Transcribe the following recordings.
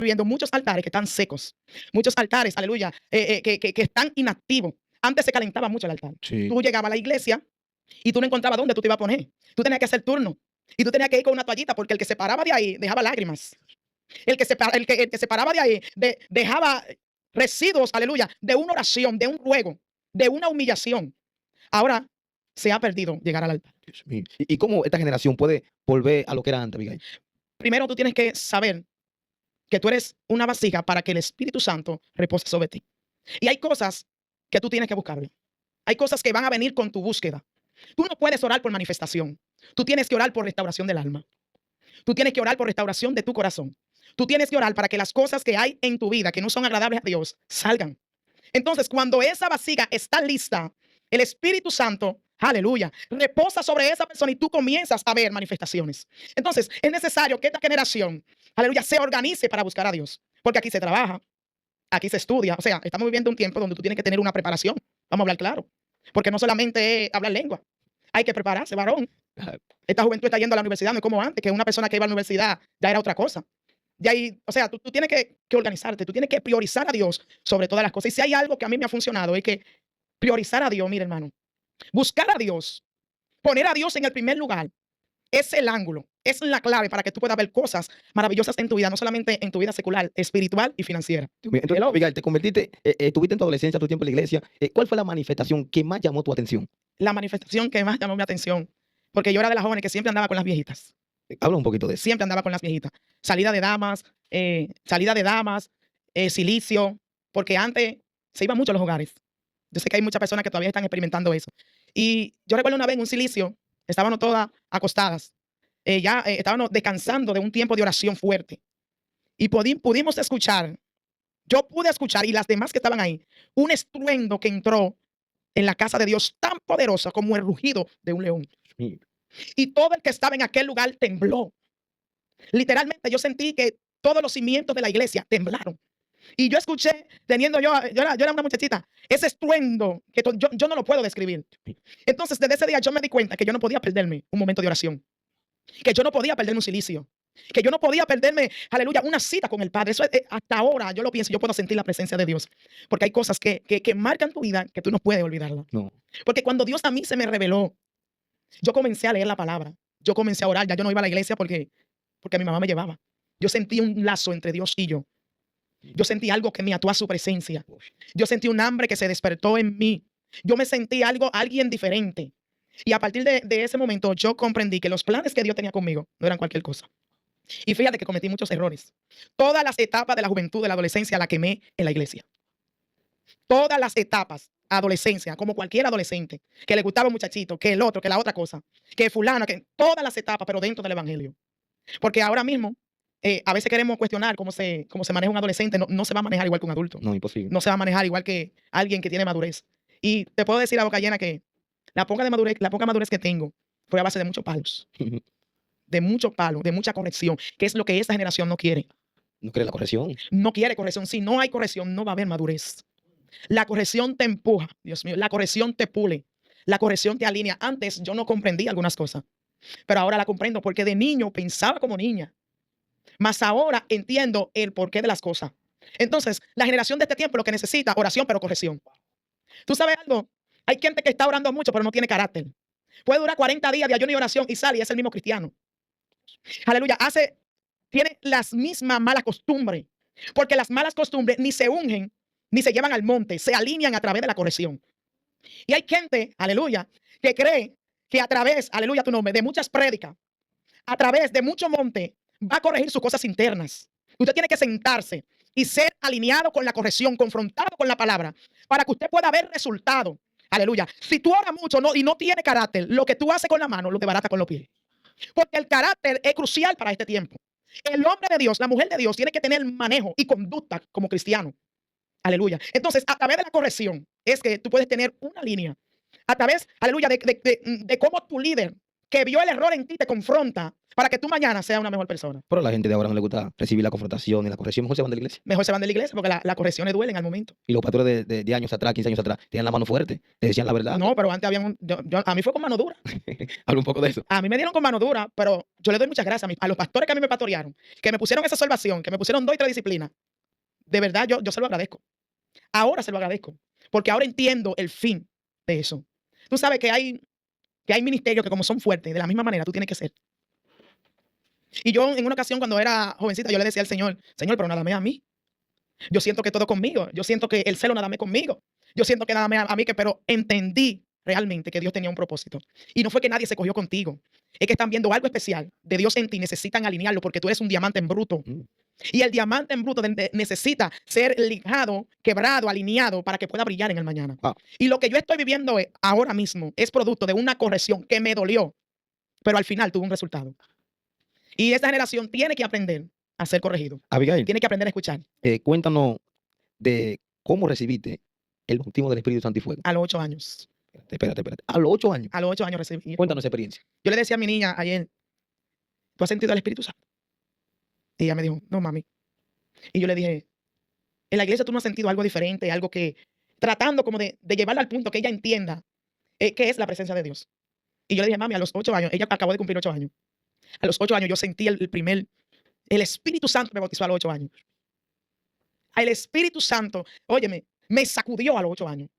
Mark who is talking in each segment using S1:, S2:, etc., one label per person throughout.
S1: viendo muchos altares que están secos, muchos altares, aleluya, que están inactivos. Antes se calentaba mucho el altar.
S2: Sí.
S1: Tú llegabas a la iglesia y tú no encontrabas dónde tú te ibas a poner. Tú tenías que hacer turno. Y tú tenías que ir con una toallita porque el que se paraba de ahí dejaba lágrimas. El que se paraba de ahí dejaba residuos, aleluya, de una oración, de un ruego, de una humillación. Ahora se ha perdido llegar al altar.
S2: Dios mío. ¿Y cómo esta generación puede volver a lo que era antes, Abigail?
S1: Primero tú tienes que saber que tú eres una vasija para que el Espíritu Santo repose sobre ti. Y hay cosas que tú tienes que buscarle. Hay cosas que van a venir con tu búsqueda. Tú no puedes orar por manifestación. Tú tienes que orar por restauración del alma. Tú tienes que orar por restauración de tu corazón. Tú tienes que orar para que las cosas que hay en tu vida que no son agradables a Dios salgan. Entonces, cuando esa vasija está lista, el Espíritu Santo, aleluya, reposa sobre esa persona y tú comienzas a ver manifestaciones. Entonces, es necesario que esta generación, aleluya, se organice para buscar a Dios. Porque aquí se trabaja, aquí se estudia. O sea, estamos viviendo un tiempo donde tú tienes que tener una preparación. Vamos a hablar claro. Porque no solamente es hablar lengua. Hay que prepararse, varón.
S2: Ajá.
S1: Esta juventud está yendo a la universidad, no es como antes, que una persona que iba a la universidad ya era otra cosa. De ahí, o sea, tú tienes que organizarte, tú tienes que priorizar a Dios sobre todas las cosas. Y si hay algo que a mí me ha funcionado, es que priorizar a Dios, mire hermano, buscar a Dios, poner a Dios en el primer lugar, es el ángulo, es la clave para que tú puedas ver cosas maravillosas en tu vida, no solamente en tu vida secular, espiritual y financiera.
S2: Dios mío. Entonces,
S1: Hello.
S2: Abigail, te convertiste, estuviste en tu adolescencia, tu tiempo en la iglesia. ¿Cuál fue la manifestación que más llamó tu atención?
S1: La manifestación que más llamó mi atención, porque yo era de las jóvenes que siempre andaba con las viejitas.
S2: Habla un poquito de eso.
S1: Siempre andaba con las viejitas. Salida de damas, silicio, porque antes se iba mucho a los hogares. Yo sé que hay muchas personas que todavía están experimentando eso. Y yo recuerdo una vez en un silicio, estábamos todas acostadas, estábamos descansando de un tiempo de oración fuerte. Y pudimos escuchar, yo pude escuchar, y las demás que estaban ahí, un estruendo que entró en la casa de Dios tan poderosa como el rugido de un león.
S2: Dios mío.
S1: Y todo el que estaba en aquel lugar tembló. Literalmente yo sentí que todos los cimientos de la iglesia temblaron. Y yo escuché, yo era una muchachita, ese estruendo que yo no lo puedo describir. Entonces, desde ese día yo me di cuenta que yo no podía perderme un momento de oración, que yo no podía perderme un silicio, que yo no podía perderme, aleluya, una cita con el Padre. Eso hasta ahora yo lo pienso, yo puedo sentir la presencia de Dios, porque hay cosas que marcan tu vida que tú no puedes olvidarla.
S2: No.
S1: Porque cuando Dios a mí se me reveló, yo comencé a leer la palabra, yo comencé a orar, ya yo no iba a la iglesia porque mi mamá me llevaba. Yo sentí un lazo entre Dios y yo. Yo sentí algo que me ató a su presencia. Yo sentí un hambre que se despertó en mí. Yo me sentí alguien diferente. Y a partir de ese momento yo comprendí que los planes que Dios tenía conmigo no eran cualquier cosa. Y fíjate que cometí muchos errores. Todas las etapas de la juventud, de la adolescencia, la quemé en la iglesia. Todas las etapas, adolescencia, como cualquier adolescente, que le gustaba un muchachito, que el otro, que la otra cosa, que fulano, que todas las etapas, pero dentro del evangelio. Porque ahora mismo, a veces queremos cuestionar cómo se maneja un adolescente. No, no se va a manejar igual que un adulto.
S2: No, imposible.
S1: No se va a manejar igual que alguien que tiene madurez. Y te puedo decir a boca llena que la poca madurez que tengo fue a base de muchos palos, de mucha corrección, que es lo que esta generación no quiere.
S2: ¿No crees la corrección?
S1: No quiere corrección. Si no hay corrección, no va a haber madurez. La corrección te empuja, Dios mío, la corrección te pule, la corrección te alinea. Antes yo no comprendía algunas cosas, pero ahora la comprendo porque de niño pensaba como niña. Mas ahora entiendo el porqué de las cosas. Entonces, la generación de este tiempo lo que necesita, oración, pero corrección. ¿Tú sabes algo? Hay gente que está orando mucho, pero no tiene carácter. Puede durar 40 días de ayuno y oración y sale y es el mismo cristiano. Aleluya. Tiene las mismas malas costumbres. Porque las malas costumbres ni se ungen, ni se llevan al monte, se alinean a través de la corrección. Y hay gente, aleluya, que cree que a través, aleluya tu nombre, de muchas prédicas, a través de mucho monte, va a corregir sus cosas internas. Usted tiene que sentarse y ser alineado con la corrección, confrontado con la palabra, para que usted pueda ver resultado. Aleluya. Si tú oras mucho y no tiene carácter, lo que tú haces con la mano lo desbarata con los pies. Porque el carácter es crucial para este tiempo. El hombre de Dios, la mujer de Dios, tiene que tener manejo y conducta como cristiano. Aleluya. Entonces, a través de la corrección, es que tú puedes tener una línea. A través, aleluya, de cómo tu líder que vio el error en ti te confronta para que tú mañana seas una mejor persona.
S2: Pero a la gente de ahora no le gusta recibir la confrontación y la corrección. Mejor se van de la iglesia.
S1: Mejor se van de la iglesia porque las correcciones duelen al momento.
S2: Y los pastores de años atrás, 15 años atrás, tenían la mano fuerte. Le decían la verdad.
S1: No, pero antes habían a mí fue con mano dura.
S2: Habla un poco de eso.
S1: A mí me dieron con mano dura, pero yo le doy muchas gracias a los pastores que a mí me pastorearon, que me pusieron esa salvación, que me pusieron 2 y 3 disciplinas. De verdad, yo se lo agradezco. Ahora se lo agradezco, porque ahora entiendo el fin de eso. Tú sabes que hay ministerios que como son fuertes, de la misma manera tú tienes que ser. Y yo en una ocasión cuando era jovencita, yo le decía al Señor, Señor, pero nada más a mí. Yo siento que todo conmigo. Yo siento que el celo nada más conmigo. Yo siento que nada más a mí, pero entendí realmente que Dios tenía un propósito. Y no fue que nadie se cogió contigo. Es que están viendo algo especial de Dios en ti. Necesitan alinearlo porque tú eres un diamante en bruto. Y el diamante en bruto necesita ser lijado, quebrado, alineado para que pueda brillar en el mañana.
S2: Wow.
S1: Y lo que yo estoy viviendo ahora mismo es producto de una corrección que me dolió, pero al final tuvo un resultado. Y esta generación tiene que aprender a ser corregido.
S2: Abigail,
S1: Tiene que aprender a escuchar.
S2: cuéntanos de cómo recibiste el bautismo del Espíritu Santo y Fuego.
S1: A los 8 años.
S2: Espérate. A los 8 años.
S1: A los 8 años recibí.
S2: Cuéntanos esa experiencia.
S1: Yo le decía a mi niña ayer, ¿tú has sentido al Espíritu Santo? Y ella me dijo, no, mami. Y yo le dije, en la iglesia tú no has sentido algo diferente, algo que, tratando como de llevarla al punto que ella entienda qué es la presencia de Dios. Y yo le dije, mami, a los 8 años, ella acabó de cumplir 8 años. A los 8 años yo sentí el Espíritu Santo me bautizó a los 8 años. El Espíritu Santo, óyeme, me sacudió a los 8 años.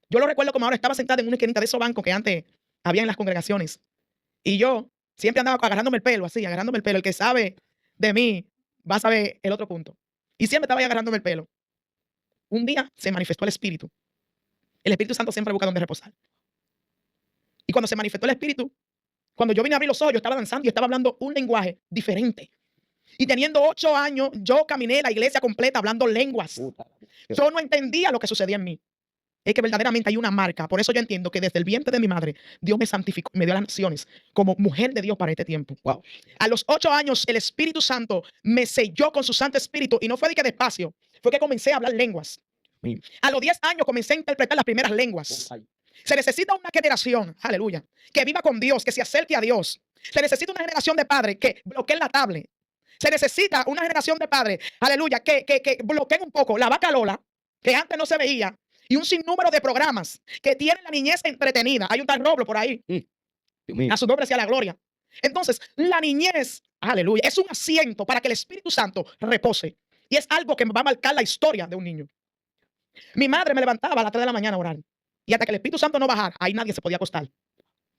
S1: Yo lo recuerdo como ahora estaba sentada en una esquinita de esos bancos que antes había en las congregaciones. Y yo siempre andaba agarrándome el pelo, así, agarrándome el pelo. El que sabe de mí va a saber el otro punto. Y siempre estaba ahí agarrándome el pelo. Un día se manifestó el Espíritu. El Espíritu Santo siempre busca donde reposar. Y cuando se manifestó el Espíritu, cuando yo vine a abrir los ojos, yo estaba danzando y estaba hablando un lenguaje diferente. Y teniendo 8 años, yo caminé la iglesia completa hablando lenguas. Yo no entendía lo que sucedía en mí. Es que verdaderamente hay una marca. Por eso yo entiendo que desde el vientre de mi madre, Dios me santificó, me dio las naciones como mujer de Dios para este tiempo.
S2: Wow.
S1: A los 8 años, el Espíritu Santo me selló con su Santo Espíritu. Y no fue de que despacio, fue que comencé a hablar lenguas. A los 10 años comencé a interpretar las primeras lenguas. Se necesita una generación, aleluya, que viva con Dios, que se acerque a Dios. Se necesita una generación de padres que bloqueen la tablet. Se necesita una generación de padres, aleluya, que bloqueen un poco la vaca Lola, que antes no se veía, y un sinnúmero de programas que tienen la niñez entretenida. Hay un tal Roblo por ahí.
S2: Dios mío.
S1: A su nombre sea la gloria. Entonces, la niñez, aleluya, es un asiento para que el Espíritu Santo repose. Y es algo que va a marcar la historia de un niño. Mi madre me levantaba a las 3 de la mañana a orar. Y hasta que el Espíritu Santo no bajara, ahí nadie se podía acostar.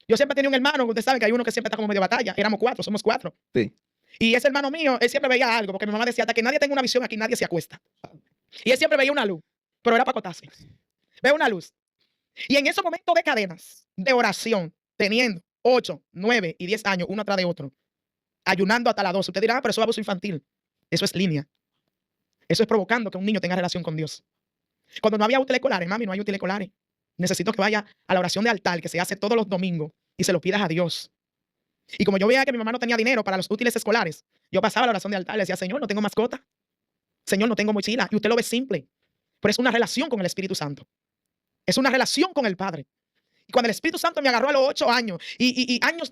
S1: Yo siempre tenía un hermano, ustedes saben que hay uno que siempre está como medio batalla. Éramos 4, somos 4.
S2: Sí.
S1: Y ese hermano mío, él siempre veía algo, porque mi mamá decía, hasta que nadie tenga una visión aquí, nadie se acuesta. Y él siempre veía una luz, pero era para acostarse. Ve una luz. Y en esos momentos de cadenas, de oración, teniendo 8, 9 y 10 años, uno atrás de otro, ayunando hasta las 12. Usted dirá, pero eso es abuso infantil. Eso es línea. Eso es provocando que un niño tenga relación con Dios. Cuando no había útiles escolares, mami, no hay útiles escolares. Necesito que vaya a la oración de altar que se hace todos los domingos y se lo pidas a Dios. Y como yo veía que mi mamá no tenía dinero para los útiles escolares, yo pasaba a la oración de altar y le decía, Señor, no tengo mascota. Señor, no tengo mochila. Y usted lo ve simple. Pero es una relación con el Espíritu Santo. Es una relación con el Padre. Y cuando el Espíritu Santo me agarró a los 8 años y años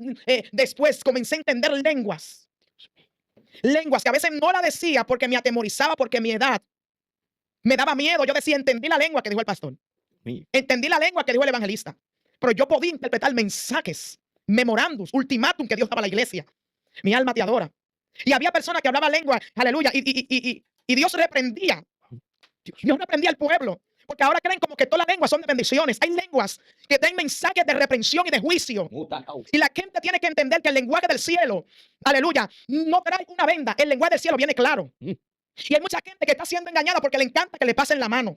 S1: después comencé a entender lenguas. Lenguas que a veces no la decía porque me atemorizaba, porque mi edad me daba miedo. Yo decía, entendí la lengua que dijo el pastor. Entendí la lengua que dijo el evangelista. Pero yo podía interpretar mensajes, memorandos, ultimátum que Dios daba a la iglesia. Mi alma te adora. Y había personas que hablaban lengua, aleluya, y Dios reprendía. Dios reprendía al pueblo. Porque ahora creen como que todas las lenguas son de bendiciones. Hay lenguas que den mensajes de reprensión y de juicio. Y la gente tiene que entender que el lenguaje del cielo, aleluya, no trae una venda. El lenguaje del cielo viene claro. Y hay mucha gente que está siendo engañada porque le encanta que le pasen la mano.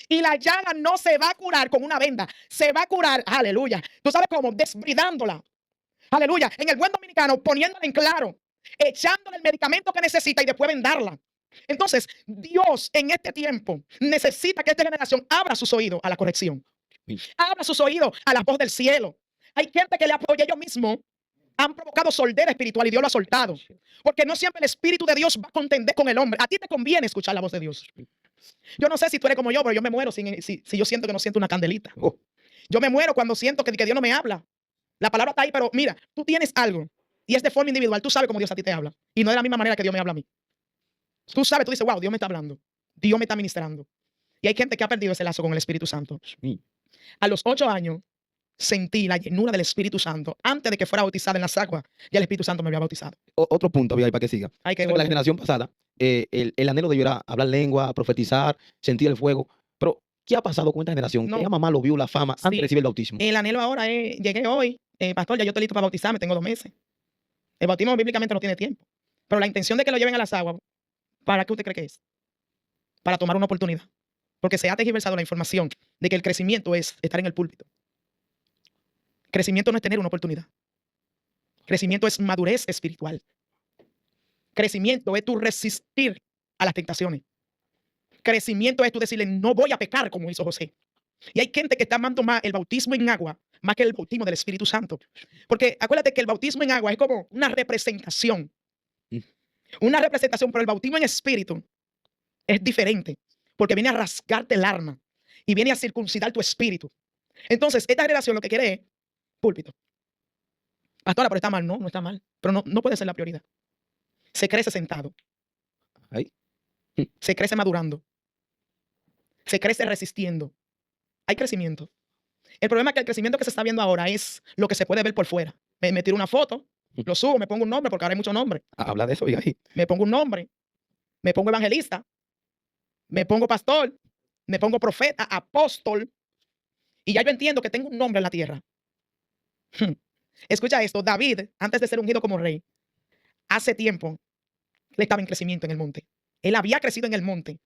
S1: Y la llaga no se va a curar con una venda. Se va a curar, aleluya. ¿Tú sabes cómo? Desbridándola. Aleluya. En el buen dominicano, poniéndola en claro. Echándole el medicamento que necesita y después vendarla. Entonces, Dios en este tiempo necesita que esta generación abra sus oídos a la corrección. Abra sus oídos a la voz del cielo. Hay gente que le apoya ellos mismos. Han provocado sordera espiritual y Dios lo ha soltado. Porque no siempre el Espíritu de Dios va a contender con el hombre. A ti te conviene escuchar la voz de Dios. Yo no sé si tú eres como yo, pero yo me muero si yo siento que no siento una candelita. Yo me muero cuando siento que Dios no me habla. La palabra está ahí, pero mira, tú tienes algo y es de forma individual. Tú sabes cómo Dios a ti te habla. Y no de la misma manera que Dios me habla a mí. Tú sabes, tú dices, wow, Dios me está hablando. Dios me está ministrando. Y hay gente que ha perdido ese lazo con el Espíritu Santo.
S2: Dios mío.
S1: A los 8 años sentí la llenura del Espíritu Santo. Antes de que fuera bautizada en las aguas, ya el Espíritu Santo me había bautizado.
S2: Otro punto, Abigail, para que siga.
S1: Hay que
S2: Sé que la generación pasada, el anhelo de ellos era hablar lengua, profetizar, sentir el fuego. Pero, ¿qué ha pasado con esta generación? Que
S1: No.
S2: ya mamá lo vio la fama antes de
S1: Sí.
S2: recibir el bautismo.
S1: El anhelo ahora es, llegué hoy, pastor, ya yo estoy listo para bautizarme, tengo 2 meses. El bautismo bíblicamente no tiene tiempo. Pero la intención de que lo lleven a las aguas, ¿para qué usted cree que es? Para tomar una oportunidad. Porque se ha tergiversado la información de que el crecimiento es estar en el púlpito. Crecimiento no es tener una oportunidad. Crecimiento es madurez espiritual. Crecimiento es tu resistir a las tentaciones. Crecimiento es tú decirle, no voy a pecar como hizo José. Y hay gente que está amando más el bautismo en agua más que el bautismo del Espíritu Santo. Porque acuérdate que el bautismo en agua es como una representación.
S2: Mm.
S1: Una representación, pero el bautismo en espíritu es diferente. Porque viene a rasgarte el alma y viene a circuncidar tu espíritu. Entonces, esta generación lo que quiere es púlpito. Pastora, pero está mal. No, no está mal. Pero no puede ser la prioridad. Se crece sentado.
S2: Ahí.
S1: Se crece madurando. Se crece resistiendo. Hay crecimiento. El problema es que el crecimiento que se está viendo ahora es lo que se puede ver por fuera. Me tiro una foto, lo subo, me pongo un nombre, porque ahora hay muchos nombres.
S2: Habla de eso, Abigail.
S1: Me pongo un nombre, me pongo evangelista, me pongo pastor, me pongo profeta, apóstol, y ya yo entiendo que tengo un nombre en la tierra. Escucha esto, David, antes de ser ungido como rey, hace tiempo, él estaba en crecimiento en el monte. Él había crecido en el monte,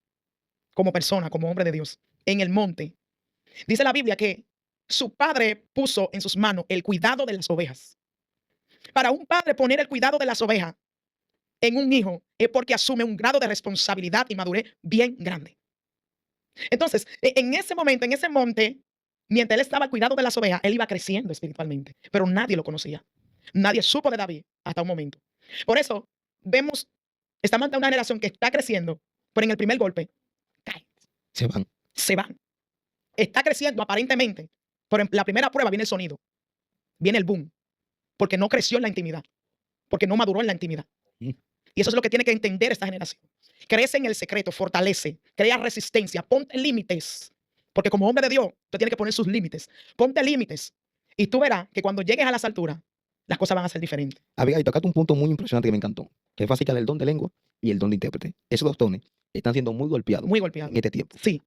S1: como persona, como hombre de Dios, en el monte. Dice la Biblia que su padre puso en sus manos el cuidado de las ovejas. Para un padre poner el cuidado de las ovejas en un hijo es porque asume un grado de responsabilidad y madurez bien grande. Entonces, en ese momento, en ese monte, mientras él estaba al cuidado de las ovejas, él iba creciendo espiritualmente, pero nadie lo conocía. Nadie supo de David hasta un momento. Por eso, estamos ante una generación que está creciendo, pero en el primer golpe, cae,
S2: Se van.
S1: se van. Está creciendo aparentemente, pero en la primera prueba viene el sonido, viene el boom, porque no creció en la intimidad, porque no maduró en la intimidad.
S2: Mm.
S1: Y eso es lo que tiene que entender esta generación. Crece en el secreto, fortalece, crea resistencia, ponte límites. Porque como hombre de Dios, usted tiene que poner sus límites. Ponte límites. Y tú verás que cuando llegues a las alturas, las cosas van a ser diferentes.
S2: Abigail, tocaste un punto muy impresionante que me encantó, que es acerca del don de lengua y el don de intérprete. Esos dos dones están siendo muy golpeados
S1: Muy golpeado.
S2: en este tiempo.
S1: Sí.